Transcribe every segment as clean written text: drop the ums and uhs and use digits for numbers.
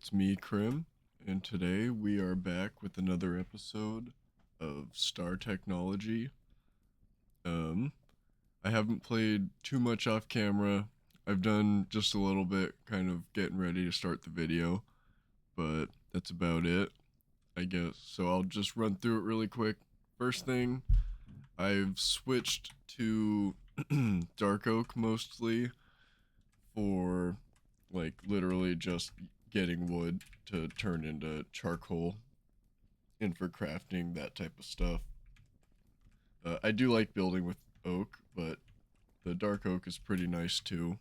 It's me, Krim, and today we are back with another episode of Star Technology. Um, I haven't played too much off camera. I've done just a little bit, kind of getting ready to start the video, but that's about it, I guess. So I'll just run through it really quick. First thing, I've switched to Dark Oak mostly for like literally just getting wood to turn into charcoal and for crafting that type of stuff. I do like building with oak, but the dark oak is pretty nice too.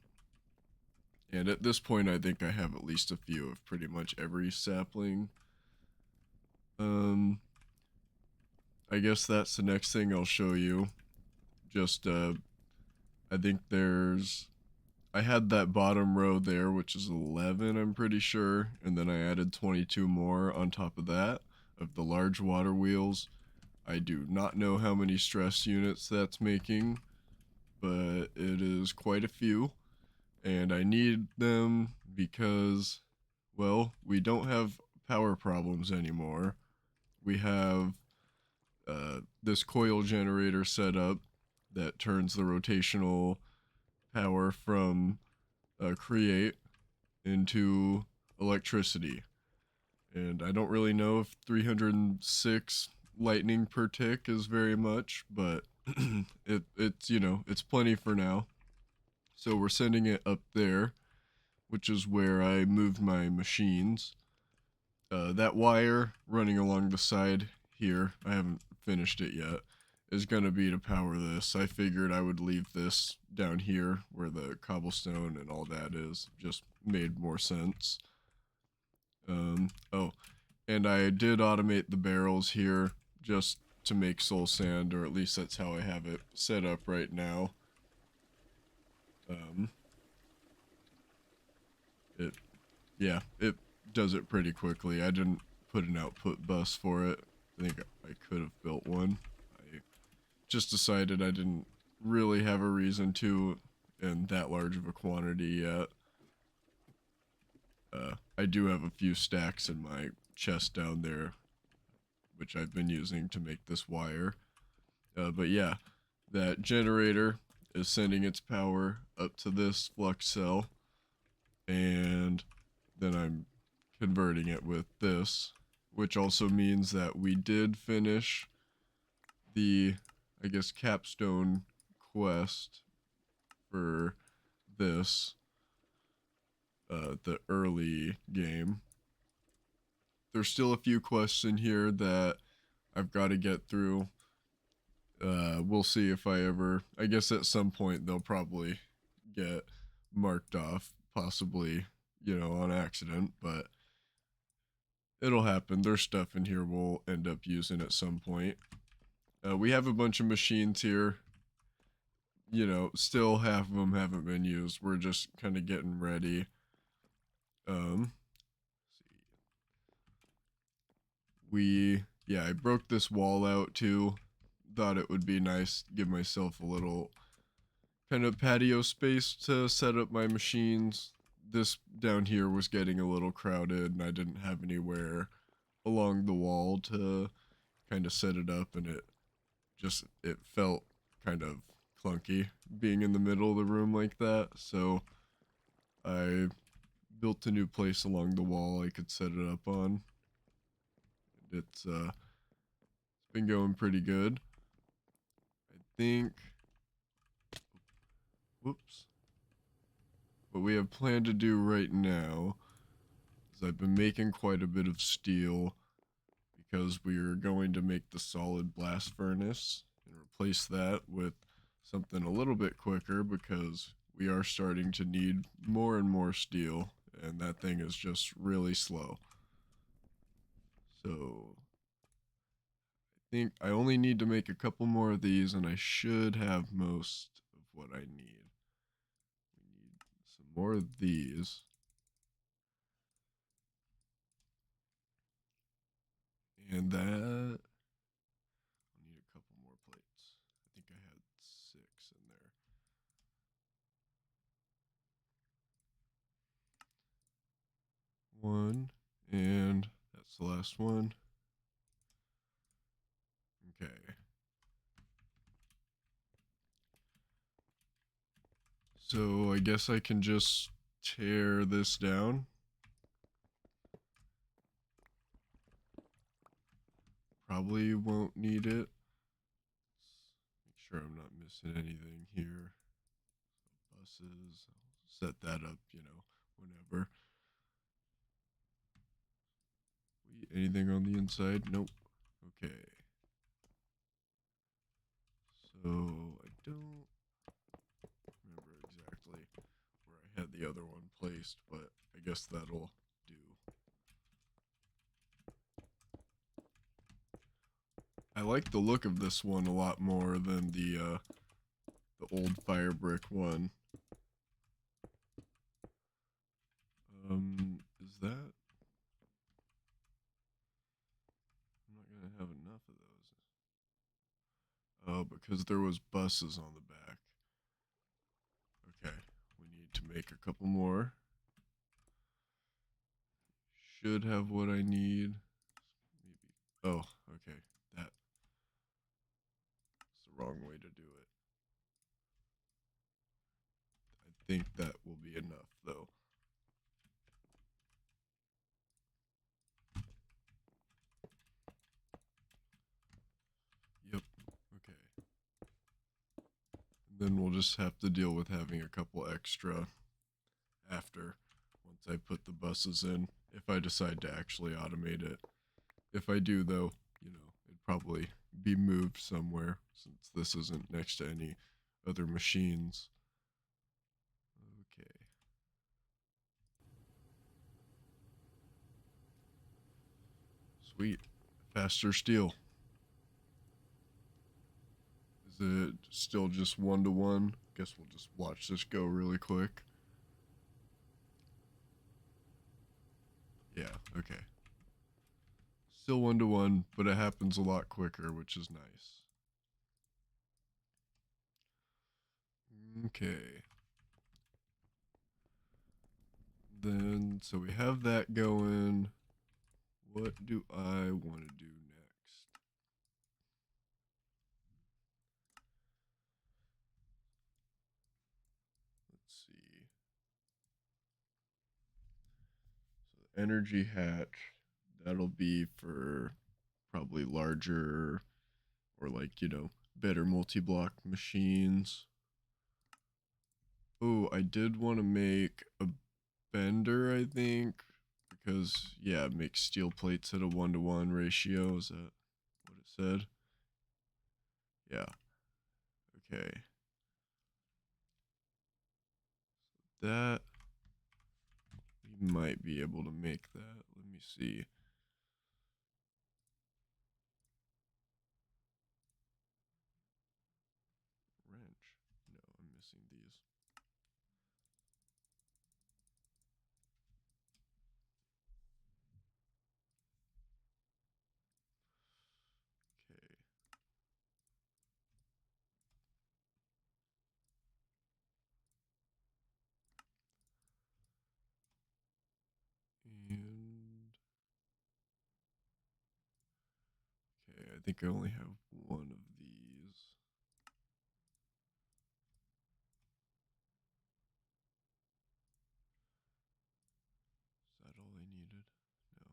And at this point, I think I have at least a few of pretty much every sapling. Um, I guess that's the next thing I'll show you. Just, I think I had that bottom row there, which is 11, I'm pretty sure. And then I added 22 more on top of that, of the large water wheels. I do not know how many stress units that's making, but it is quite a few. And I need them because, well, we don't have power problems anymore. We have this coil generator set up that turns the rotational power from create into electricity. And I don't really know if 306 lightning per tick is very much, but it's plenty for now. So we're sending it up there, which is where I moved my machines. That wire running along the side here, I haven't finished it yet, is going to be to power this. I figured I would leave this down here where the cobblestone and all that is. Just made more sense. Oh, and I did automate the barrels here just to make soul sand, or at least that's how I have it set up right now. Um, it, yeah, it does it pretty quickly. I didn't put an output bus for it. I think I could have built one. I just decided I didn't really have a reason to in that large of a quantity yet. I do have a few stacks in my chest down there, which I've been using to make this wire. But yeah, that generator is sending its power up to this flux cell, and then I'm converting it with this, which also means that we did finish the, I guess, capstone quest for this, the early game. There's still a few quests in here that I've got to get through. We'll see if I ever, I guess at some point they'll probably get marked off, possibly, on accident, but it'll happen. There's stuff in here we'll end up using at some point. We have a bunch of machines here. Still half of them haven't been used. We're just kind of getting ready. Um, yeah, I broke this wall out too. Thought it would be nice to give myself a little kind of patio space to set up my machines. This down here was getting a little crowded and I didn't have anywhere along the wall to kind of set it up, and it felt kind of clunky being in the middle of the room like that. So I built a new place along the wall I could set it up on. It's been going pretty good. I think, whoops. What we have planned to do right now is I've been making quite a bit of steel because we are going to make the solid blast furnace and replace that with something a little bit quicker because we are starting to need more and more steel, and that thing is just really slow. So I think I only need to make a couple more of these and I should have most of what I need. We need some more of these. And that, I'll need a couple more plates. I think I had 6 in there. one, and that's the last one. Okay. So I guess I can just tear this down. Probably won't need it. Make sure I'm not missing anything here. Buses. I'll set that up, whenever. Anything on the inside? Nope. Okay. So I don't remember exactly where I had the other one placed, but I guess that'll do. I like the look of this one a lot more than the old fire brick one. Is that? I'm not gonna have enough of those. Oh, because there was buses on the back. Okay, we need to make a couple more. Should have what I need. Maybe. Oh, okay. That's the wrong way to do it. I think that will be enough, though. Yep. Okay. And then we'll just have to deal with having a couple extra after, once I put the buses in, if I decide to actually automate it. If I do, though, it'd probably be moved somewhere since this isn't next to any other machines. Okay. Sweet. Faster steel. Is it still just 1-to-1? Guess we'll just watch this go really quick. Yeah, okay. Still 1-to-1, but it happens a lot quicker, which is nice. Okay. Then, so we have that going. What do I want to do next? Let's see. So the energy hatch, that'll be for probably larger or like, better multi-block machines. Oh, I did want to make a bender, I think, because yeah, it makes steel plates at a 1-to-1 ratio. Is that what it said? Yeah. Okay. So that we might be able to make that. Let me see. Wrench. No, I'm missing these. Okay. And okay, I think I only have one of these. Is that all I needed? No.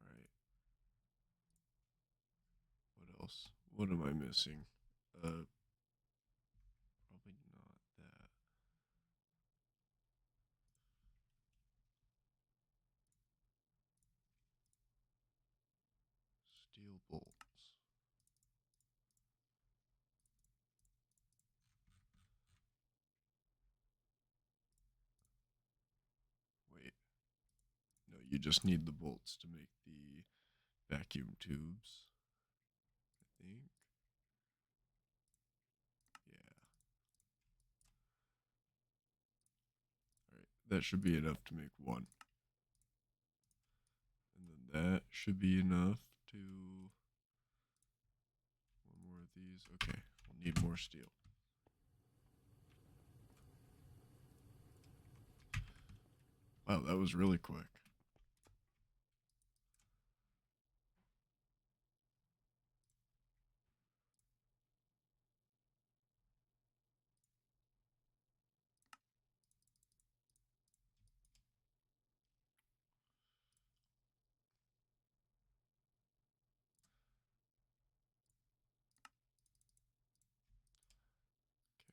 All right. What else? What am I missing? Probably not that. Steel bolts. Wait. No, you just need the bolts to make the vacuum tubes. I think. Yeah. All right. That should be enough to make one. And then that should be enough to one more of these. Okay, we'll need more steel. Wow, that was really quick.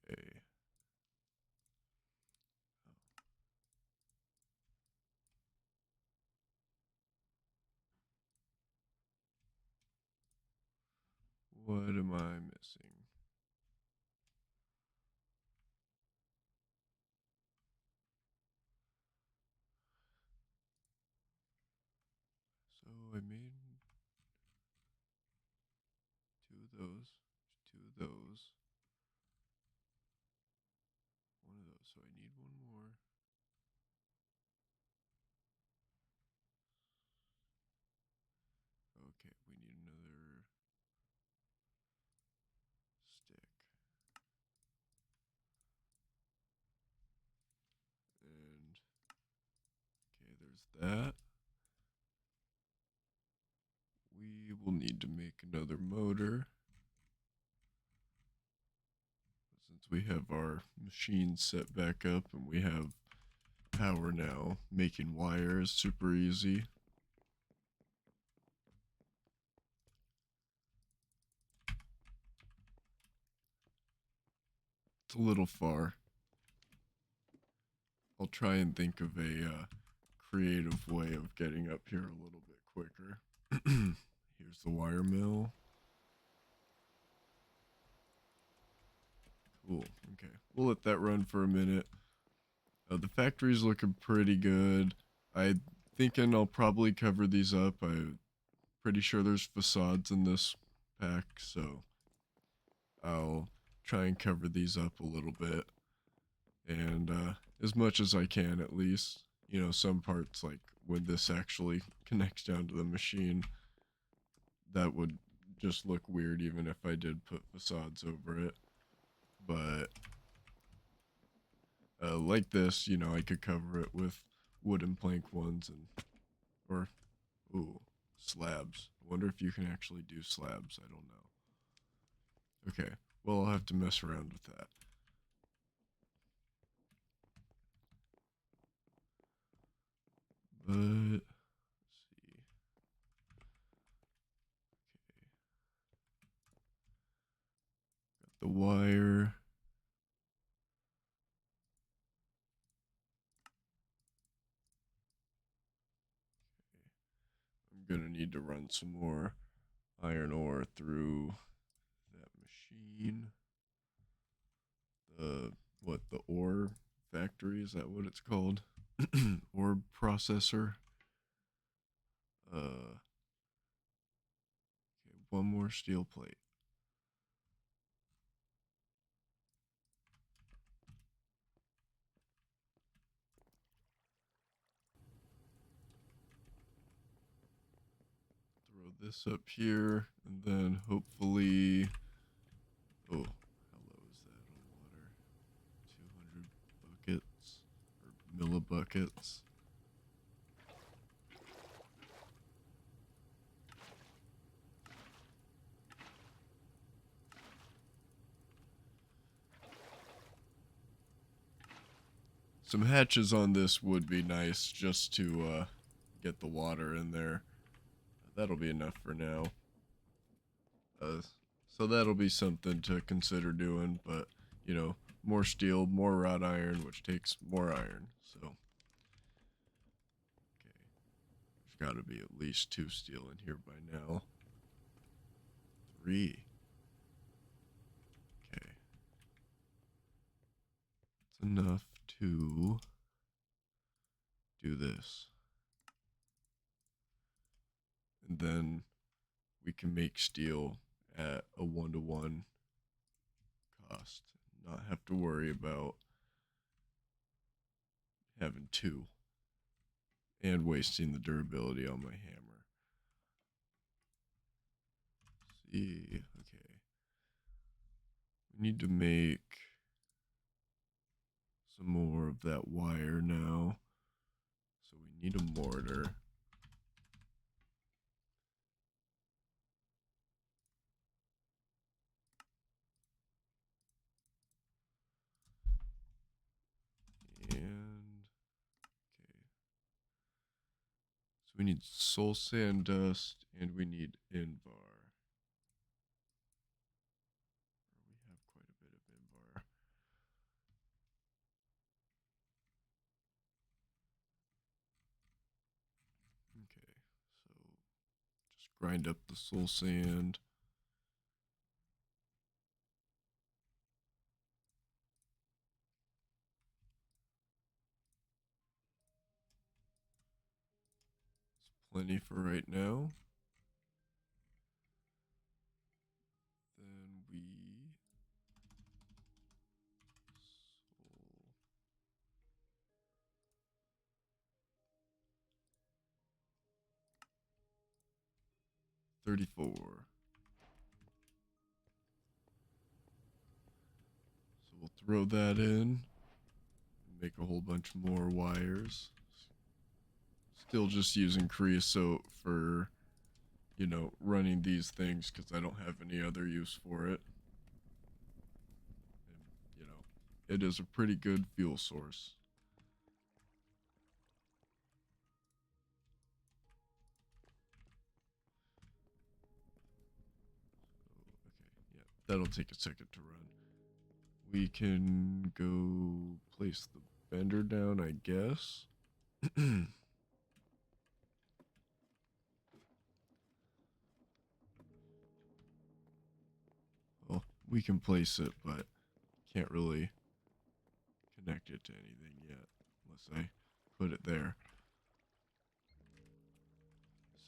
Okay. What am I missing? So I made two of those, two of those, one of those. So I need one more. Okay, we need another stick. And okay, there's that. We will need to make another motor. Since we have our machine set back up and we have power now, making wires super easy. It's a little far. I'll try and think of a creative way of getting up here a little bit quicker. Here's the wire mill. Cool. Okay. We'll let that run for a minute. The factory's looking pretty good. I'm thinking I'll probably cover these up. I'm pretty sure there's facades in this pack, so I'll try and cover these up a little bit. And as much as I can, at least. You know, some parts, like when this actually connects down to the machine, that would just look weird even if I did put facades over it. But like this, you know, I could cover it with wooden plank ones or ooh, slabs. I wonder if you can actually do slabs. I don't know. Okay, well, I'll have to mess around with that. But let's see. Okay, got the wire. I'm gonna need to run some more iron ore through that machine. The what, the ore factory, is that what it's called? Ore processor. Okay, one more steel plate. Throw this up here, and then hopefully, oh, how low is that on water? 200 buckets or millibuckets. Some hatches on this would be nice just to get the water in there. That'll be enough for now. So that'll be something to consider doing, but you know, more steel, more wrought iron, which takes more iron. So, okay, there's got to be at least 2 steel in here by now. 3. Okay, it's enough to do this, and then we can make steel at a 1-to-1 cost, not have to worry about having 2 and wasting the durability on my hammer. See, okay. We need to make some more of that wire now. So we need a mortar. And okay. So we need soul sand dust and we need Invar. We have quite a bit of Invar. Okay, so just grind up the soul sand. It's plenty for right now. Then we soul 34. So we'll throw that in. Make a whole bunch more wires. Still just using creosote for, you know, running these things because I don't have any other use for it. And, you know, it is a pretty good fuel source. Okay, yeah, that'll take a second to run. We can go place the bender down, I guess. Well, we can place it, but can't really connect it to anything yet unless I put it there.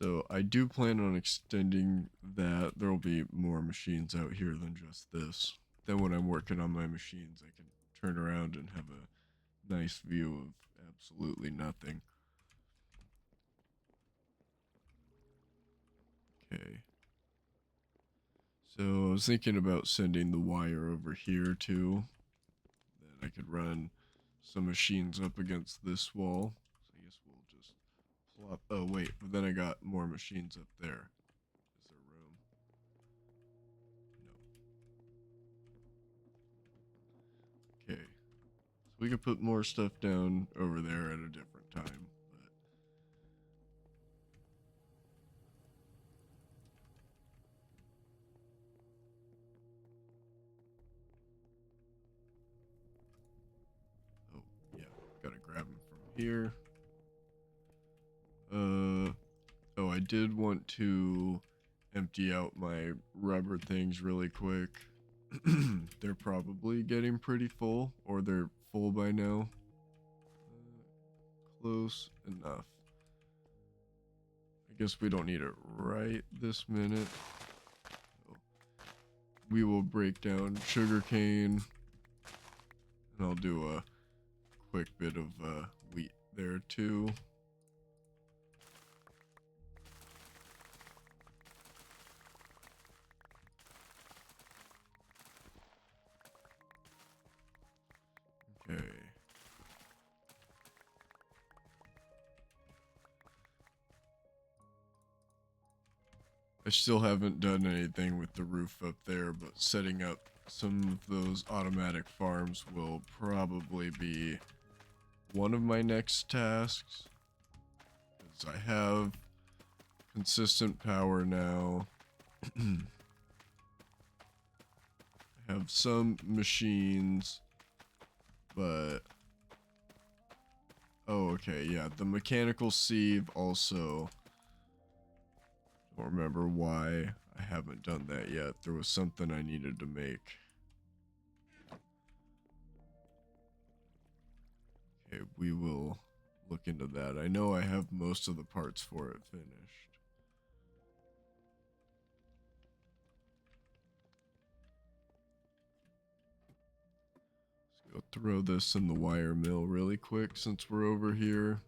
So I do plan on extending that. There will be more machines out here than just this. Then when I'm working on my machines, I can turn around and have a nice view of absolutely nothing. Okay. So I was thinking about sending the wire over here too. Then I could run some machines up against this wall. So I guess we'll just plop. Oh wait, but then I got more machines up there. Is there room? No. Okay. So we could put more stuff down over there at a different time. But oh yeah, gotta grab them from here. Oh, I did want to empty out my rubber things really quick. They're probably getting pretty full, or they're full by now. Close enough. I guess we don't need it right this minute. So we will break down sugarcane, and I'll do a quick bit of wheat there too. Okay. I still haven't done anything with the roof up there, but setting up some of those automatic farms will probably be one of my next tasks. Because I have consistent power now. I have some machines, but... Oh, okay, yeah. The mechanical sieve also... Don't remember why I haven't done that yet. There was something I needed to make. Okay, we will look into that. I know I have most of the parts for it finished. Let's go throw this in the wire mill really quick since we're over here.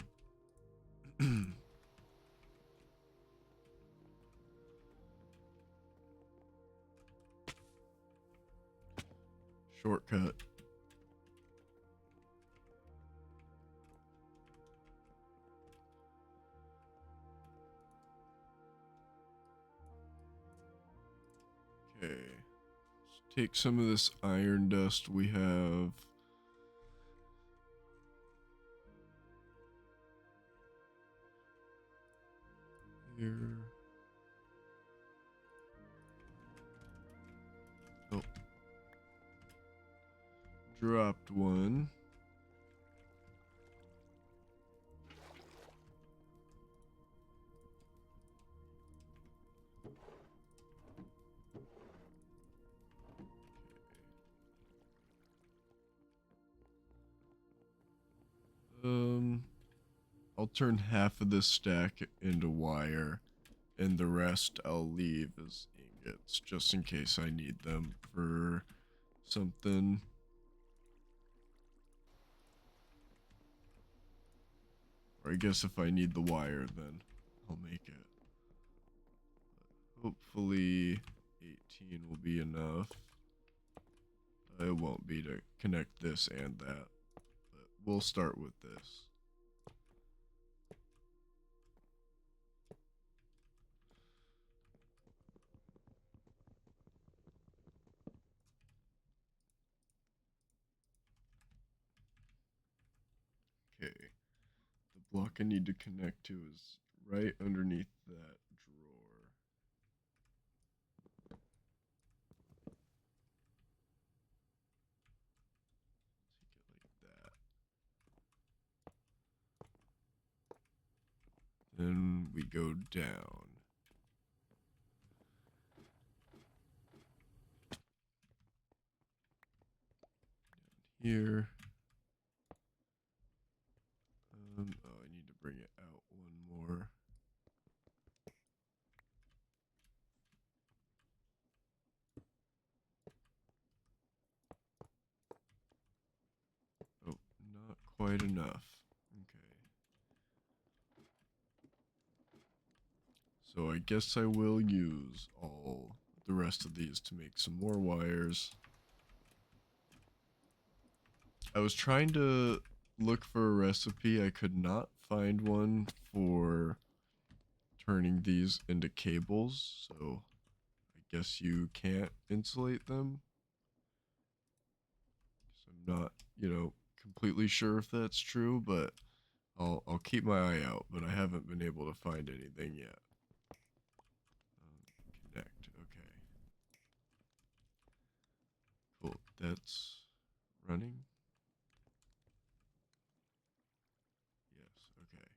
Shortcut. Okay. Let's take some of this iron dust we have. Here. Oh. Dropped one. I'll turn half of this stack into wire, and the rest I'll leave as ingots, just in case I need them for something. Or I guess if I need the wire, then I'll make it. But hopefully 18 will be enough. It won't be to connect this and that, but we'll start with this. Okay, the block I need to connect to is right underneath that drawer. Take it like that. Then we go down. Here. Oh, I need to bring it out one more. Oh, not quite enough. Okay. So I guess I will use all the rest of these to make some more wires. I was trying to look for a recipe. I could not find one for turning these into cables, so I guess you can't insulate them. So I'm not, completely sure if that's true, but I'll keep my eye out, but I haven't been able to find anything yet. Connect, okay. Cool, that's running. Yes, okay.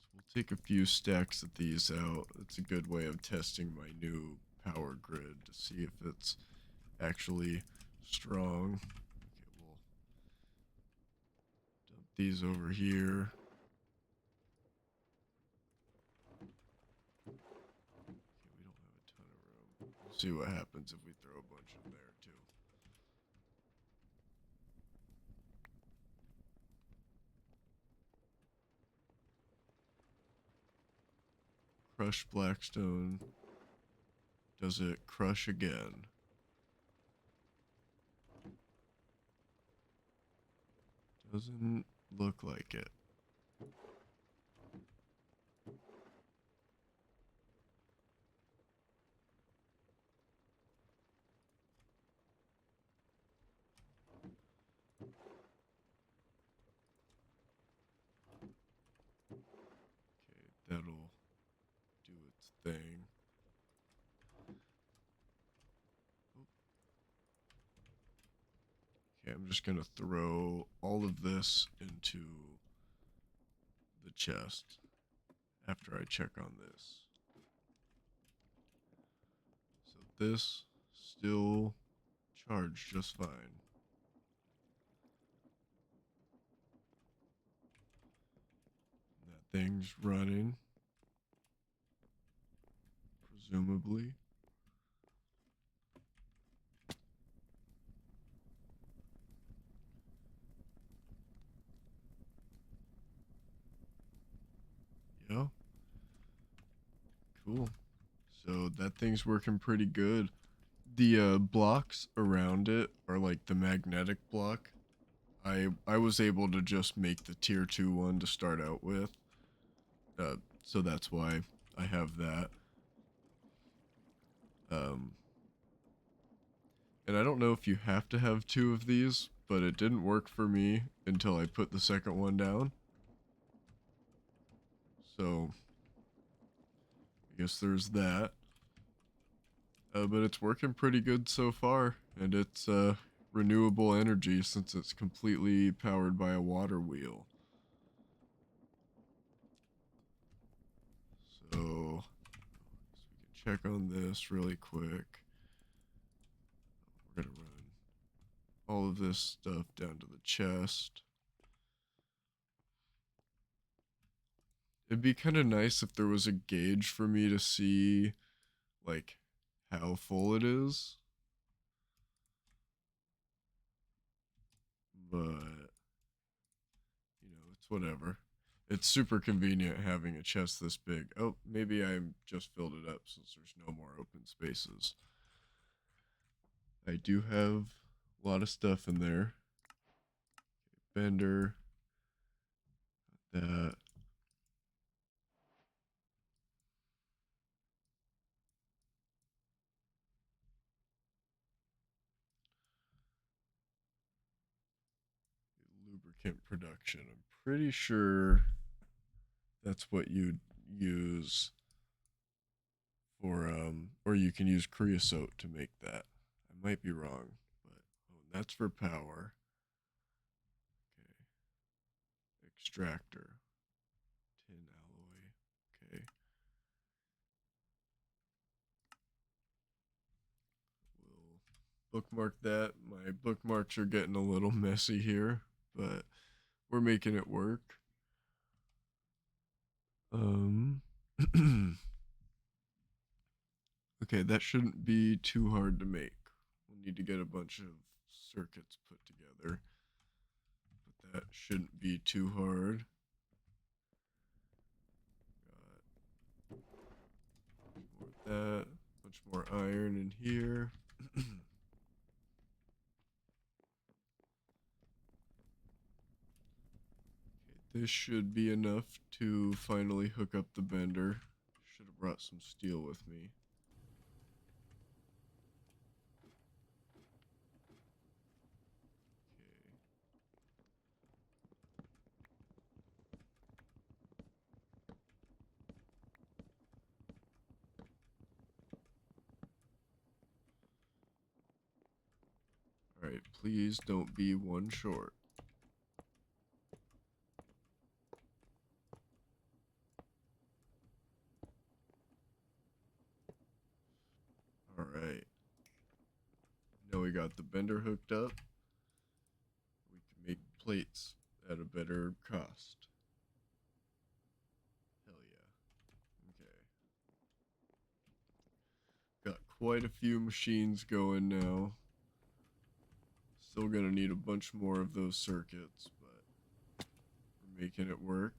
So we'll take a few stacks of these out. That's a good way of testing my new power grid to see if it's actually strong. Okay, we'll dump these over here. Okay, we don't have a ton of room. We'll see what happens if we throw a bunch in there too. Crush blackstone. Does it crush again? Doesn't look like it. Okay, that'll do its thing. Okay, I'm just gonna throw all of this into the chest after I check on this. So this still charged just fine. That thing's running, presumably. Yeah. Cool. So that thing's working pretty good. The blocks around it are like the magnetic block. I was able to just make the tier 2 one to start out with. So that's why I have that. Um, and I don't know if you have to have 2 of these, but it didn't work for me until I put the second one down. So I guess there's that. But it's working pretty good so far, and it's renewable energy since it's completely powered by a water wheel. So we can check on this really quick. We're gonna run all of this stuff down to the chest. It'd be kind of nice if there was a gauge for me to see like how full it is, but it's whatever. It's super convenient having a chest this big. Oh, maybe I just filled it up since there's no more open spaces. I do have a lot of stuff in there. Bender, that. Lubricant production. I'm pretty sure that's what you'd use for or you can use creosote to make that. I might be wrong, but that's for power. Okay. Extractor. Tin alloy. Okay. We'll bookmark that. My bookmarks are getting a little messy here, but we're making it work. Okay, that shouldn't be too hard to make. We'll need to get a bunch of circuits put together, but that shouldn't be too hard. Got more of that, much more iron in here. This should be enough to finally hook up the bender. Should have brought some steel with me. Alright, please don't be one short. Alright. Now we got the bender hooked up. We can make plates at a better cost. Hell yeah. Okay. Got quite a few machines going now. Still gonna need a bunch more of those circuits, but we're making it work.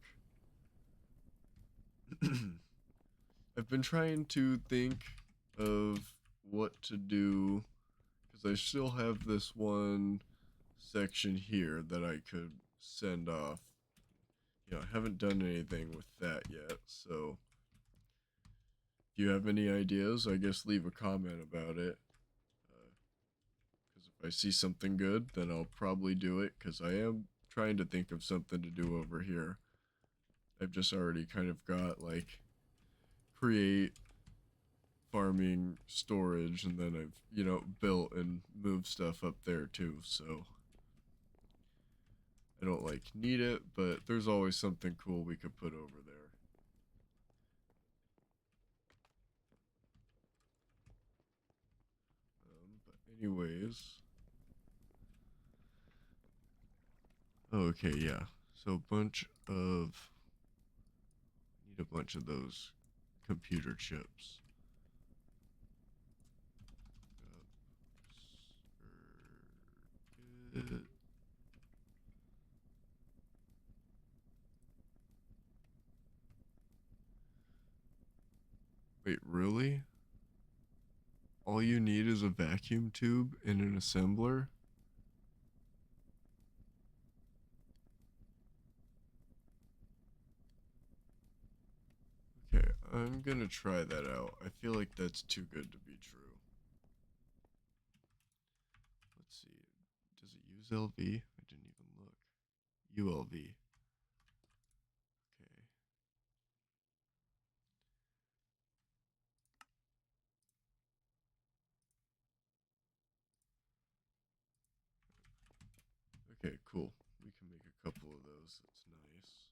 I've been trying to think of what to do because I still have this one section here that I could send off. I haven't done anything with that yet, so if you have any ideas, I guess leave a comment about it. Because if I see something good, then I'll probably do it because I am trying to think of something to do over here. I've just already kind of got like create farming storage, and then I've built and moved stuff up there too, so I don't like need it, but there's always something cool we could put over there. But anyways, okay, yeah, so need a bunch of those computer chips. Wait, really? All you need is a vacuum tube and an assembler. Okay, I'm gonna try that out. I feel like that's too good to be true. Let's see. Does it use LV? I didn't even look. ULV. Okay. Okay, cool. We can make a couple of those. That's nice.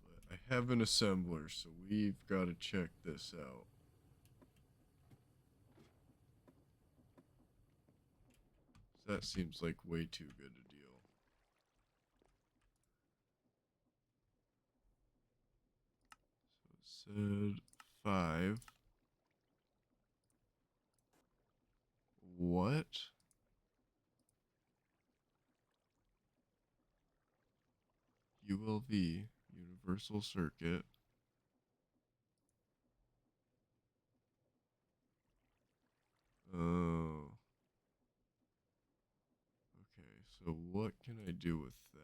But I have an assembler, so we've got to check this out. That seems like way too good a deal. So it said 5. What? ULV, Universal Circuit. Oh. Okay, so what can I do with that?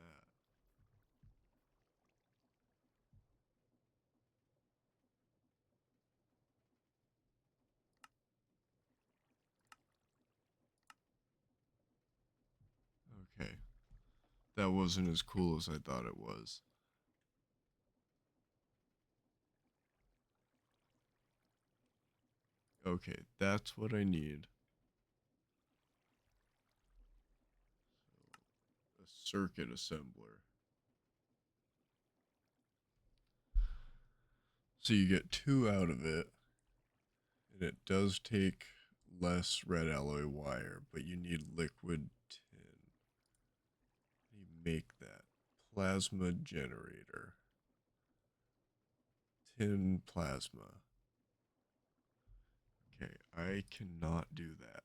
Okay. That wasn't as cool as I thought it was. Okay, that's what I need. A circuit assembler. So you get 2 out of it, and it does take less red alloy wire, but you need liquid tin. You make that plasma generator. Tin plasma. Okay, I cannot do that.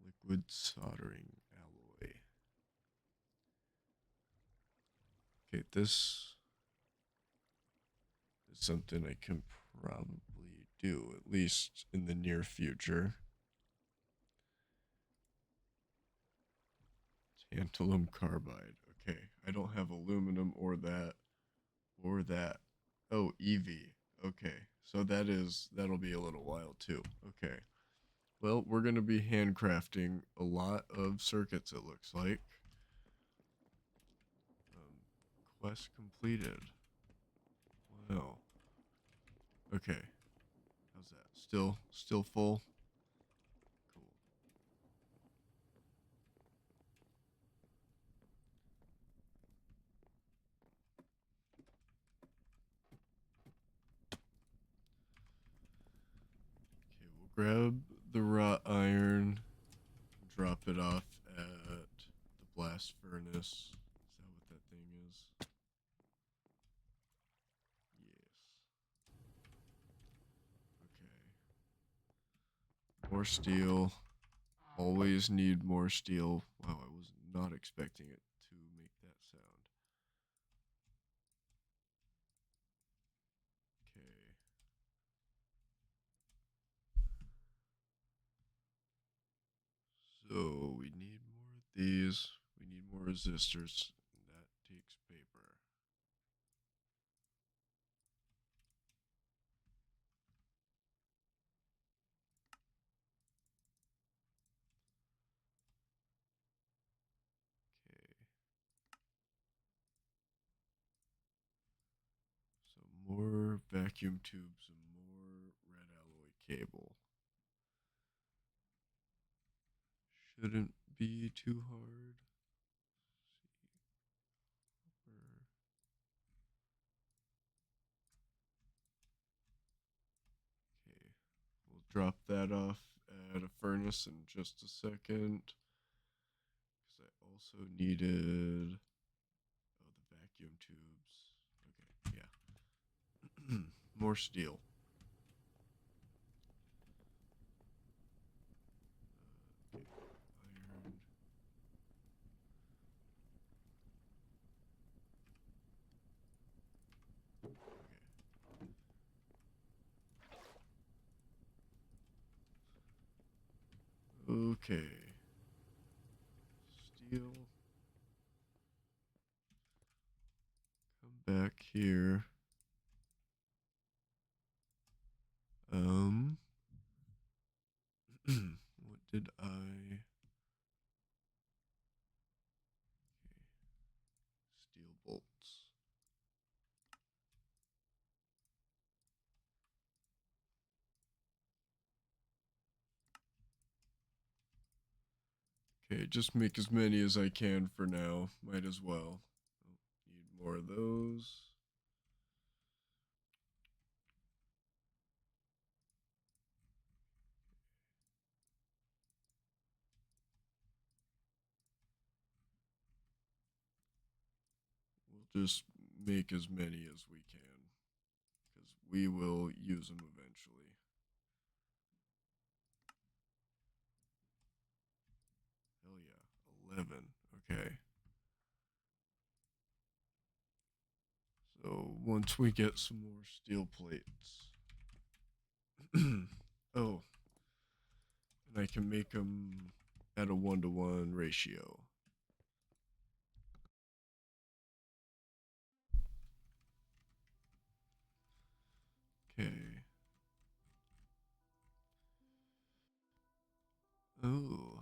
Liquid soldering alloy. Okay, this is something I can probably do, at least in the near future. Tantalum carbide. Okay, I don't have aluminum or that. Or that. Oh, EV. Okay, so that'll be a little while too. Okay. Well, we're going to be handcrafting a lot of circuits, it looks like. Quest completed. Wow. Okay. How's that? Still full? Cool. Okay, we'll grab the wrought iron, drop it off at the blast furnace. Is that what that thing is? Yes. Okay. More steel. Always need more steel. Wow, I was not expecting it to make that sound. Okay. So we need more of these. We need more resistors. And that takes paper. Okay. So more vacuum tubes and more red alloy cable. Shouldn't be too hard. Okay, we'll drop that off at a furnace in just a second. Because I also needed the vacuum tubes. Okay, yeah. More steel. Okay, iron. Okay. Okay. Steel. Come back here. What did I? Okay. Steel bolts. Okay, just make as many as I can for now. Might as well. Need more of those. We'll just make as many as we can, because we will use them eventually. Hell yeah, 11. Okay. So once we get some more steel plates. Oh, and I can make them at a 1-to-1 ratio. Okay. Oh.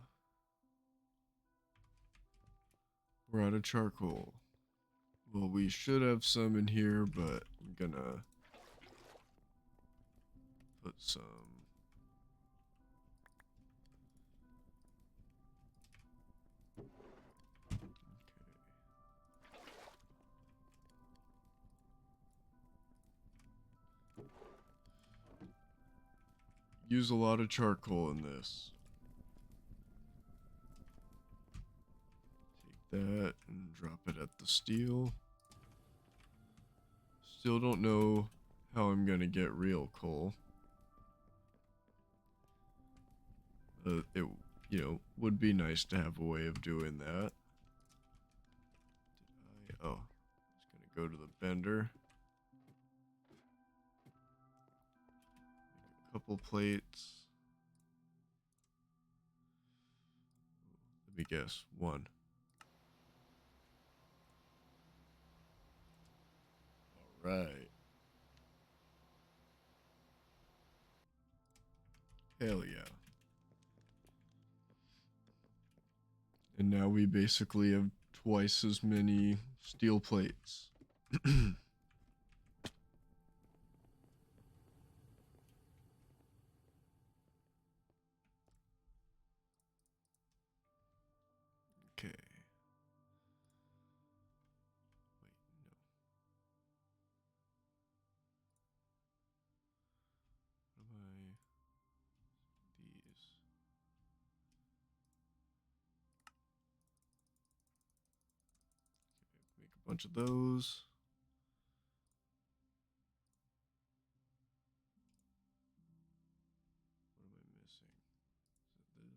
We're out of charcoal. Well, we should have some in here, but I'm gonna put some. Okay. Use a lot of charcoal in this. Take that and drop it at the steel. Still don't know how I'm gonna get real coal. It, would be nice to have a way of doing that. Oh, I was gonna go to the bender. Make a couple plates. Let me guess, 1. All right. Hell yeah. And now we basically have twice as many steel plates. Okay. Wait, no. What am I? These. Okay, make a bunch of those. What am I missing? Is it this?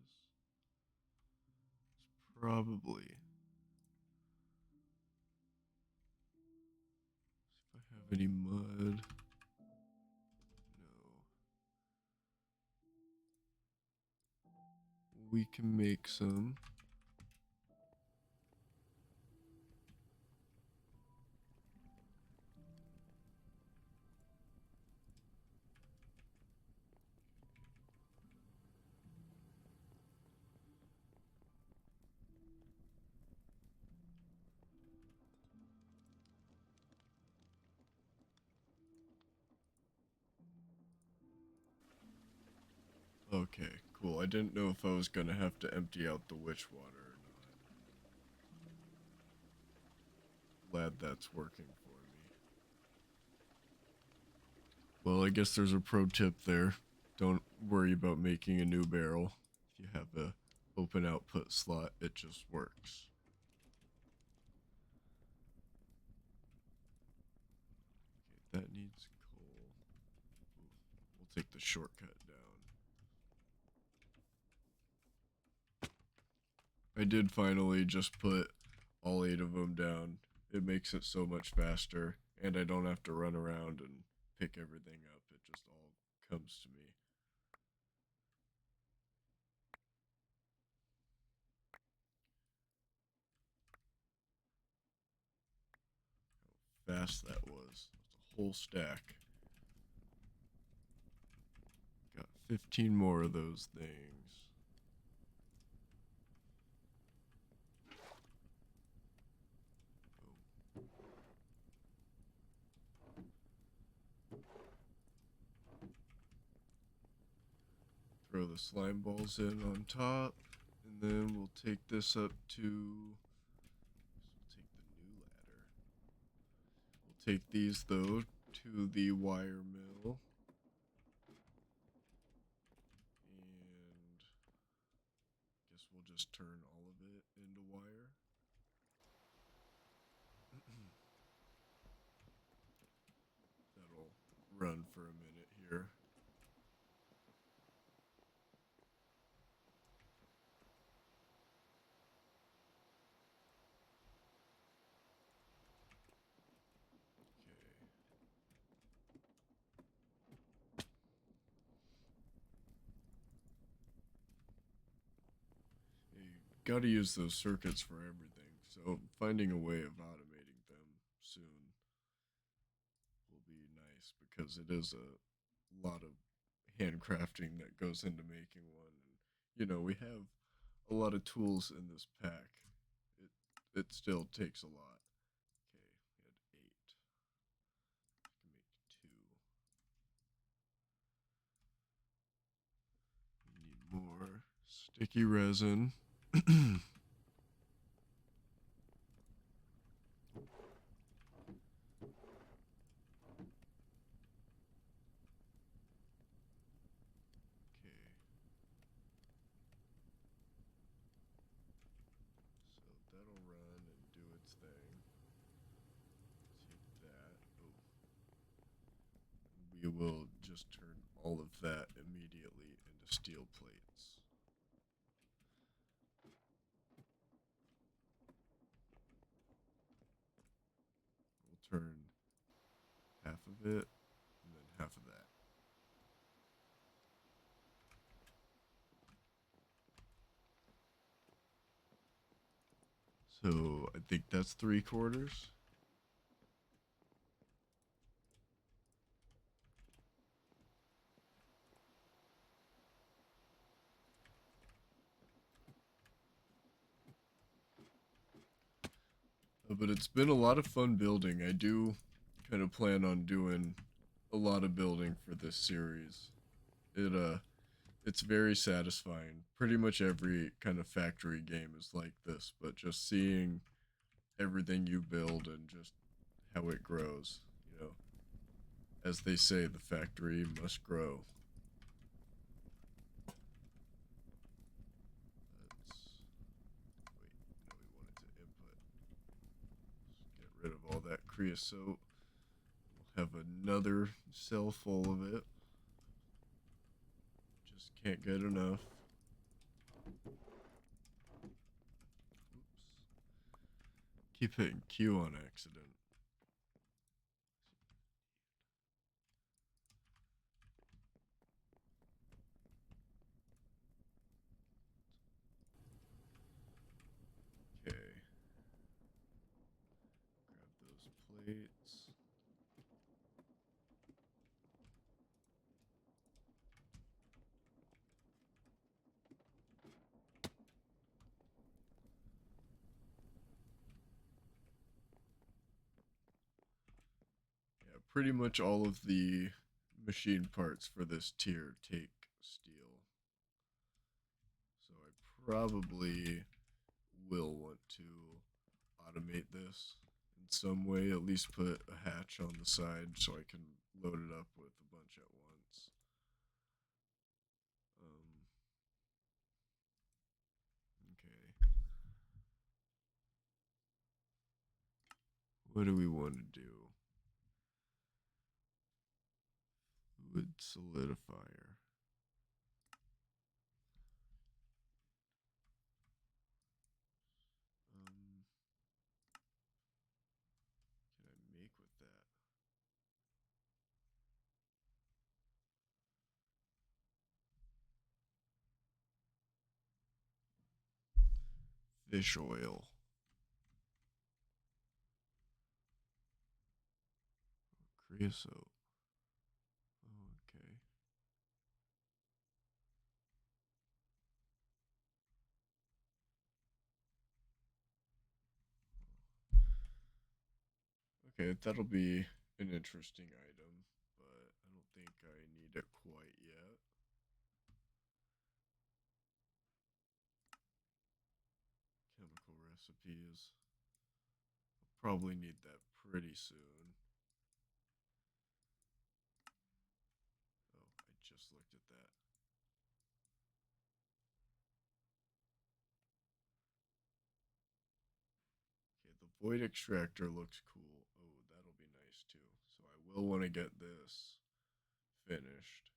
It's probably. See if I have any mud. No. We can make some. Okay, cool. I didn't know if I was gonna have to empty out the witch water or not. Glad that's working for me. Well, I guess there's a pro tip there. Don't worry about making a new barrel. If you have a open output slot, it just works. Okay, that needs coal. Oof. We'll take the shortcut down. I did finally just put all 8 of them down. It makes it so much faster, and I don't have to run around and pick everything up. It just all comes to me. fast that was. That's a whole stack. Got 15 more of those things. Throw the slime balls in on top, and then we'll take this up to. We'll take the new ladder. We'll take these though to the wire mill, and I guess we'll just turn all of it into wire. That'll run for a minute here. You got to use those circuits for everything, so finding a way of automating them soon will be nice because it is a lot of handcrafting that goes into making one. And, we have a lot of tools in this pack. It still takes a lot. Okay, we had 8. I can make 2. We need more sticky resin. Okay. So that'll run and do its thing. Take that. Oh. We will just turn all of that immediately into steel plates. We'll turn half of it and then half of that. So I think that's 3/4. But it's been a lot of fun building. I do kind of plan on doing a lot of building for this series. It's very satisfying. Pretty much every kind of factory game is like this, but just seeing everything you build and just how it grows, as they say, the factory must grow. Let's wait. No, we want it to input. Let's get rid of all that creosote. We'll have another cell full of it. Just can't get enough. Oops. Keep hitting Q on accident. Okay. Grab those plates. Yeah, pretty much all of the machine parts for this tier take steel. So I probably will want to automate this in some way, at least put a hatch on the side so I can load it up with a bunch at once. Okay. What do we want to do? Fluid solidifier. Can I make with that? Fish oil. Creosote. Okay. Okay, that'll be an interesting item, but I don't think I need it quite yet. Chemical recipes. I'll probably need that pretty soon. Oh, I just looked at that. Okay, the void extractor looks cool. Oh, that'll be nice too. So I will want to get this finished.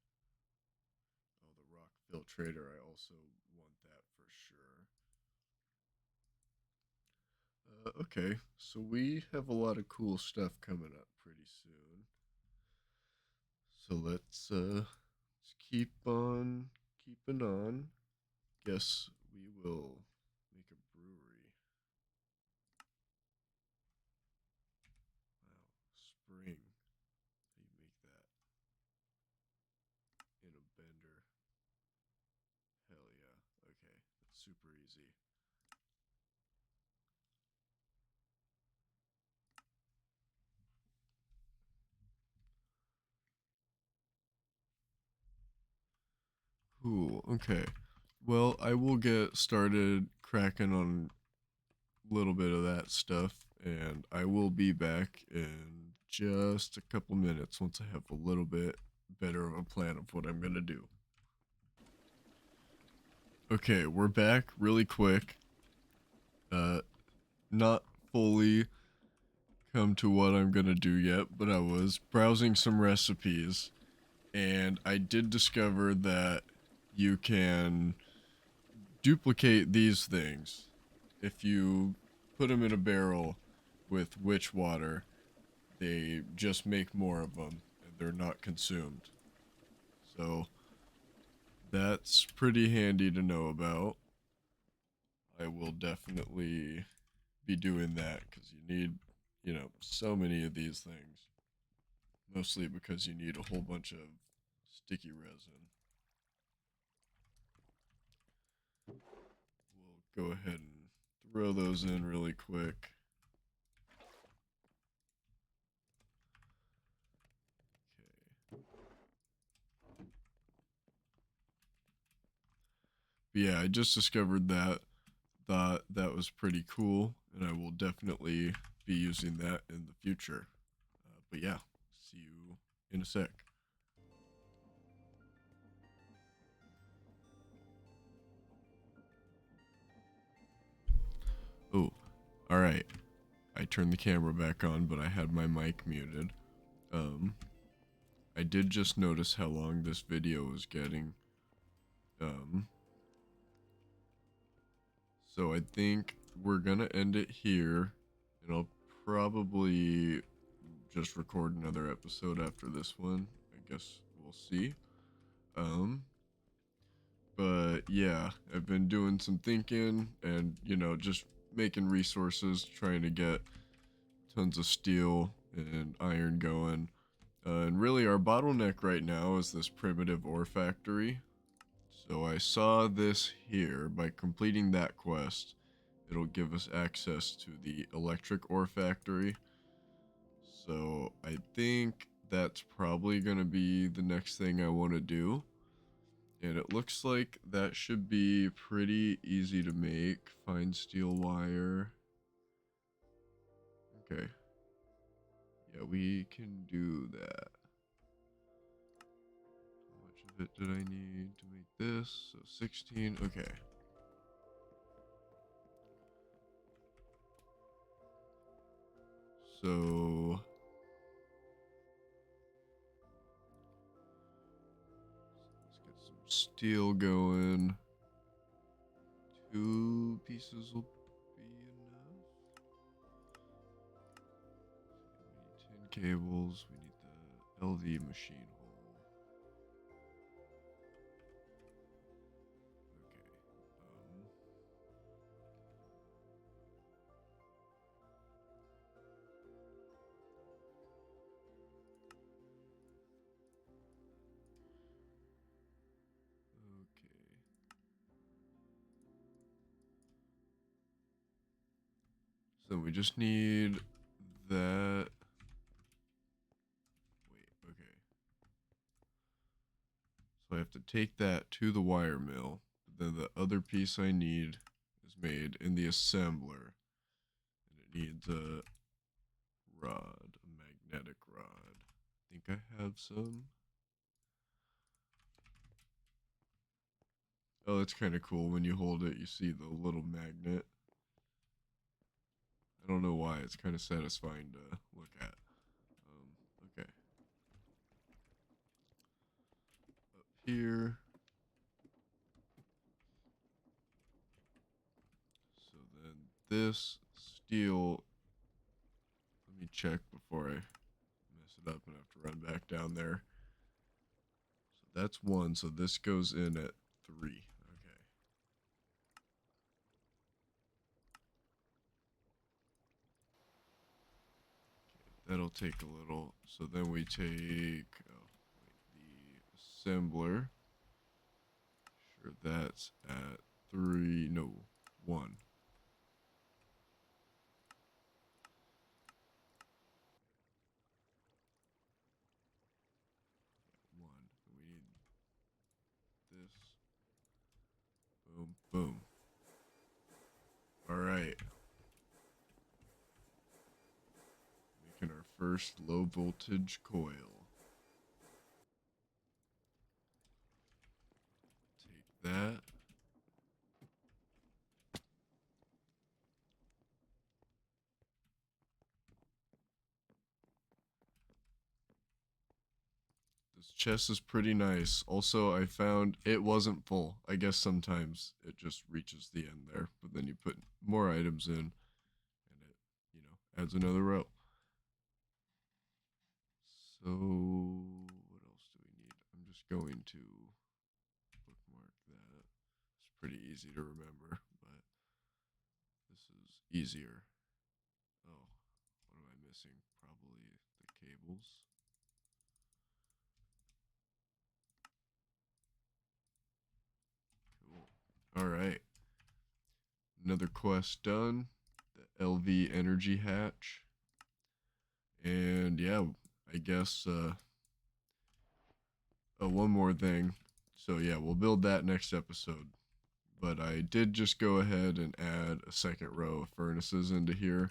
Oh, the rock filtrator, I also want that for sure. Okay, so we have a lot of cool stuff coming up pretty soon. So let's keep on keeping on. Guess we will make a brewery. Wow, spring. How do you make that? In a bender. Hell yeah. Okay, that's super easy. Cool. Okay. Well, I will get started cracking on a little bit of that stuff, and I will be back in just a couple minutes once I have a little bit better of a plan of what I'm gonna do. Okay, we're back really quick. Not fully come to what I'm gonna do yet, but I was browsing some recipes, and I did discover that you can duplicate these things if you put them in a barrel with witch water. They just make more of them and they're not consumed. So that's pretty handy to know about. I will definitely be doing that because you need, so many of these things. Mostly because you need a whole bunch of sticky resin. We'll go ahead and throw those in really quick. Okay. But yeah, I just discovered that. Thought that was pretty cool, and I will definitely be using that in the future. But yeah, see you in a sec. Oh, all right. I turned the camera back on, but I had my mic muted. Um, I did just notice how long this video was getting. Um, so I think we're gonna end it here, and I'll probably just record another episode after this one. I guess we'll see. Um, but yeah, I've been doing some thinking and, just making resources, trying to get tons of steel and iron going. And really, our bottleneck right now is this primitive ore factory. So I saw this here. By completing that quest, it'll give us access to the electric ore factory. So I think that's probably going to be the next thing I want to do. And it looks like that should be pretty easy to make. Fine steel wire. Okay. Yeah, we can do that. How much of it did I need to make this? So 16. Okay. So let's get some steel going. 2 pieces will be enough. We need 10 cables. We need the LV machine hole. Okay. So we just need that. Wait, okay. So I have to take that to the wire mill. But then the other piece I need is made in the assembler. And it needs a rod, a magnetic rod. I think I have some. Oh, that's kind of cool. When you hold it, you see the little magnet. I don't know why. It's kind of satisfying to look at. Okay. Up here. So then this steel. Let me check before I mess it up and have to run back down there. So that's 1. So this goes in at 3. Okay. That'll take a little. So then we take the assembler. Sure, that's at 3. No, 1. 1. We need this. Boom, boom. All right. Making our first low voltage coil. Take that. This chest is pretty nice. Also, I found it wasn't full. I guess sometimes it just reaches the end there, but then you put more items in and it, adds another row. So, what else do we need? I'm just going to bookmark that. It's pretty easy to remember, but this is easier. Oh, what am I missing? Probably the cables. Cool. All right. Another quest done. The LV energy hatch. And yeah, I guess one more thing. So yeah, we'll build that next episode. But I did just go ahead and add a second row of furnaces into here.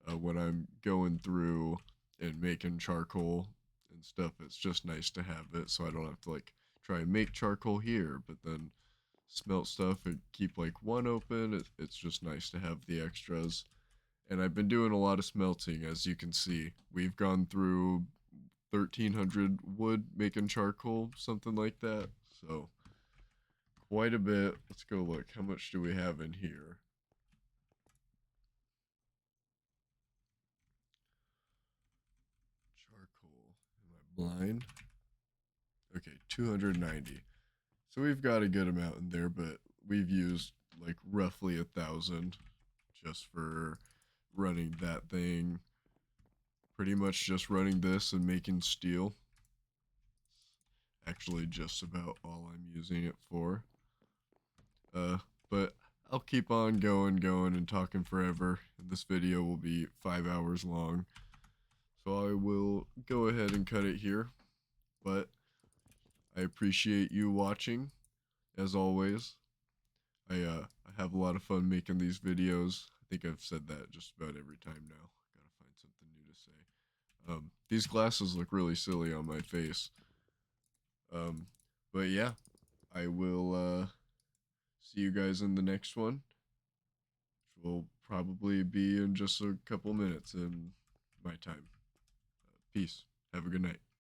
When I'm going through and making charcoal and stuff, it's just nice to have it so I don't have to like try and make charcoal here, but then smelt stuff and keep like one open. It's just nice to have the extras. And I've been doing a lot of smelting, as you can see. We've gone through 1,300 wood making charcoal, something like that. So quite a bit. Let's go look. How much do we have in here? Charcoal. Am I blind? Okay, 290. So we've got a good amount in there, but we've used like roughly 1,000 just for running that thing. Pretty much just running this and making steel. Actually, just about all I'm using it for. But I'll keep on going and talking forever. And this video will be 5 hours long. So I will go ahead and cut it here. But I appreciate you watching, as always. I have a lot of fun making these videos. I think I've said that just about every time now. Gotta find something new to say. These glasses look really silly on my face. But yeah, I will see you guys in the next one, which will probably be in just a couple minutes in my time. Peace. Have a good night.